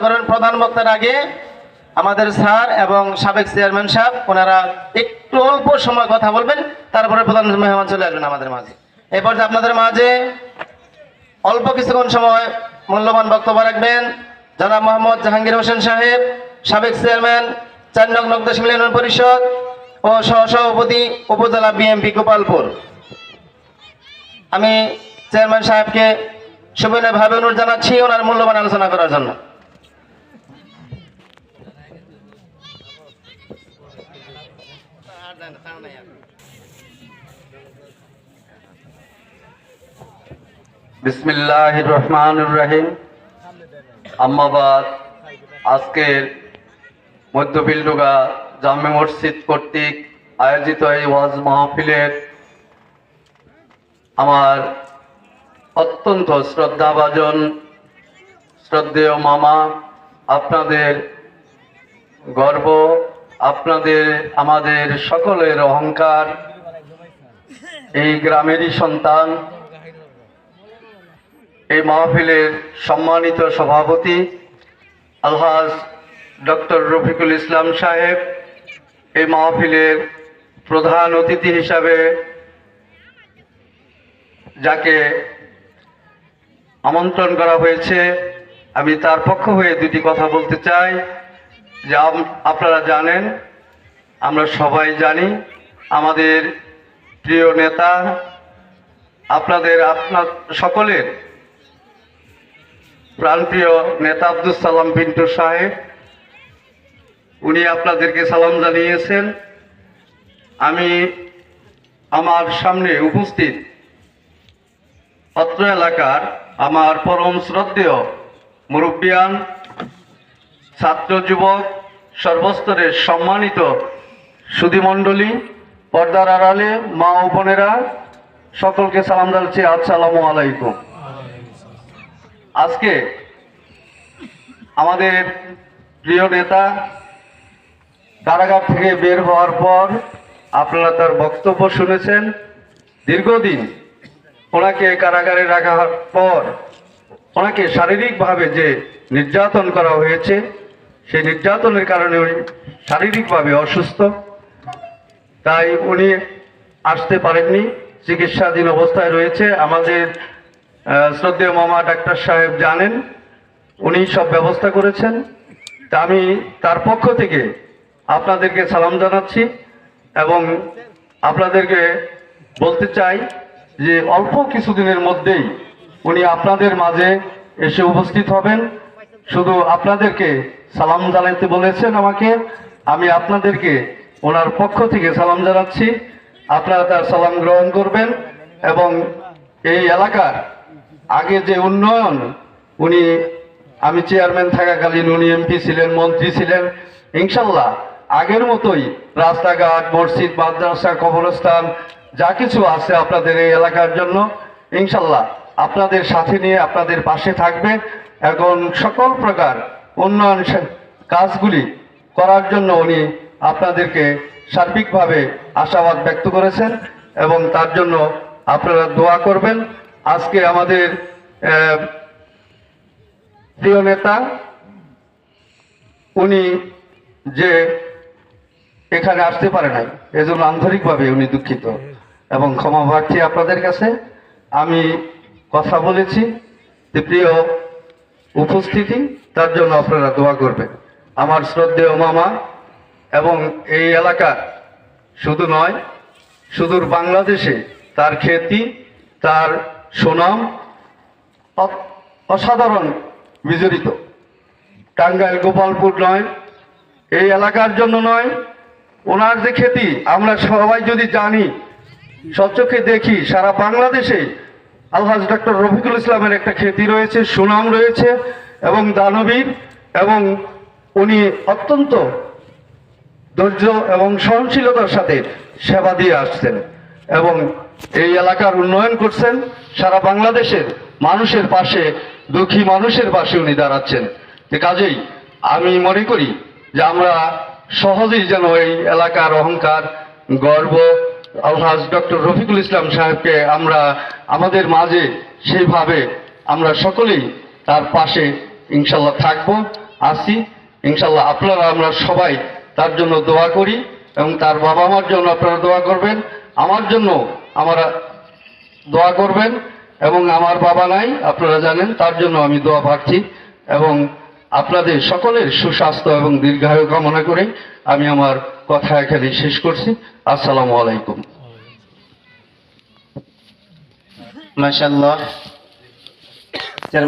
করেন প্রধান বক্তার আগে আমাদের স্যার এবং সাবেক চেয়ারম্যান সাহেব ওনারা একটু অল্প সময় কথা বলবেন, তারপরে প্রধান মেহমান চলে আসবেন আমাদের মাঝে। এই পর্যায়ে আপনাদের মাঝে অল্প কিছুক্ষণ সময় মূল্যবান বক্তব্য রাখবেন জনাব মোহাম্মদ জাহাঙ্গীর হোসেন সাহেব, সাবেক চেয়ারম্যান ৪ নং নগদেশ মিলন পরিষদ ও সহসভাপতি উপজেলা বিএনপি গোপালপুর। আমি চেয়ারম্যান সাহেবকে সবিনয়ভাবে অনুরোধ জানাচ্ছি ওনার মূল্যবান আলোচনা করার জন্য। বিসমিল্লাহির রহমানির রহিম। আম্মাবাদ, আজকের মধ্যবিলডুগা জামে মসজিদ কর্তৃক আয়োজিত এই ওয়াজ মাহফিলের আমার অত্যন্ত শ্রদ্ধাভাজন শ্রদ্ধেয় মামা, আপনাদের গর্ব, আপনাদের আমাদের সকলের অহংকার, এই গ্রামেরই সন্তান, এই মাহফিলের সম্মানিত সভাপতি আলহাজ ডক্টর রফিকুল ইসলাম সাহেব, এই মাহফিলের প্রধান অতিথি হিসাবে যাকে আমন্ত্রণ করা হয়েছে, আমি তার পক্ষ হয়ে দুটি কথা বলতে চাই। যে আপনারা জানেন, আমরা সবাই জানি, আমাদের প্রিয় নেতা, আপনার সকলের প্রাণপ্রিয় নেতা আব্দুল সালাম পিন্টু সাহেব, উনি আপনাদেরকে সালাম জানিয়েছেন। আমি আমার সামনে উপস্থিত অত্র এলাকার আমার পরম শ্রদ্ধেয় মুরব্বিয়ান, ছাত্র যুবক, সর্বস্তরের সম্মানিত সুধীমণ্ডলী, পর্দার আড়ালে মা ও বোনেরা, সকলকে সালাম জানাচ্ছি, আসসালামু আলাইকুম। আজকে আমাদের প্রিয় নেতা কারাগার থেকে বের হওয়ার পর আপনারা তার বক্তব্য শুনেছেন। দীর্ঘদিন ওনাকে কারাগারে রাখার পর ওনাকে শারীরিকভাবে যে নির্যাতন করা হয়েছে, সেই নির্যাতনের কারণে উনি শারীরিকভাবে অসুস্থ, তাই উনি আসতে পারেননি, চিকিৎসাধীন অবস্থায় রয়েছে। আমাদের শ্রদ্ধেয় মামা ডাক্তার সাহেব জানেন, উনি সব ব্যবস্থা করেছেন। তা আমি তার পক্ষ থেকে আপনাদেরকে সালাম জানাচ্ছি এবং আপনাদেরকে বলতে চাই যে অল্প কিছুদিনের মধ্যেই উনি আপনাদের মাঝে এসে উপস্থিত হবেন। শুধু আপনাদেরকে সালাম জানাতে বলেছেন আমাকে, আমি আপনাদেরকে ওনার পক্ষ থেকে সালাম জানাচ্ছি। আপনারা তার সালাম গ্রহণ করবেন এবং এই এলাকার আগে যে উন্নয়ন, উনি আমি চেয়ারম্যান থাকাকালীন উনি এমপি ছিলেন, মন্ত্রী ছিলেন, ইনশাল্লাহ আগের মতোই রাস্তাঘাট, মসজিদ, মাদ্রাসা, কবরস্থান যা কিছু আছে আপনাদের এই এলাকার জন্য ইনশাল্লাহ আপনাদের সাথে নিয়ে আপনাদের পাশে থাকবে। এখন সকল প্রকার উন্নয়ন কাজগুলি করার জন্য উনি আপনাদেরকে সার্বিকভাবে আশাবাদ ব্যক্ত করেছেন এবং তার জন্য আপনারা দোয়া করবেন। আজকে আমাদের প্রিয় নেতা উনি যে এখানে আসতে পারে নাই, এজন্য আন্তরিকভাবে উনি দুঃখিত এবং ক্ষমা প্রার্থী আপনাদের কাছে। আমি কথা বলেছি যে প্রিয় উপস্থিতি, তার জন্য আপনারা দোয়া করবেন। আমার শ্রদ্ধেয় মামা এবং এই এলাকা শুধু নয়, সুদূর বাংলাদেশে তার খ্যাতি, তার সুনাম অসাধারণ বিজড়িত। টাঙ্গাইল, গোপালপুর নয়, এই এলাকার জন্য নয়, ওনার যে খ্যাতি আমরা সবাই যদি জানি, সচক্ষে দেখি, সারা বাংলাদেশে আলহাজ ডক্টর রফিকুল ইসলামের একটা খ্যাতি রয়েছে, সুনাম রয়েছে এবং দানবীর, এবং উনি অত্যন্ত ধৈর্য এবং সহনশীলতার সাথে সেবা দিয়ে আসছেন এবং এই এলাকার উন্নয়ন করছেন। সারা বাংলাদেশের মানুষের পাশে, দুঃখী মানুষের পাশে উনি দাঁড়াচ্ছেন। কাজেই আমি মনে করি যে আমরা সহজেই যেন এই এলাকার অহংকার, গর্ব আলহাজ ডক্টর রফিকুল ইসলাম সাহেবকে আমরা আমাদের মাঝে সেইভাবে আমরা সকলেই তার পাশে ইনশাল্লাহ থাকবো, আছি ইনশাল্লাহ। আপনারা আমরা সবাই তার জন্য দোয়া করি এবং তার বাবা মার জন্য আপনারা দোয়া করবেন, আমার জন্য আমরা দোয়া করবেন। এবং আমার বাবা নাই, আপনারা জানেন, তার জন্য আমি দোয়া পাচ্ছি। এবং আপনাদের সকলের সুস্বাস্থ্য এবং দীর্ঘায়ু কামনা করে আমি আমার কথা এখানে শেষ করছি। আসসালামু আলাইকুম। মাশাআল্লাহ। চেয়ারম্যান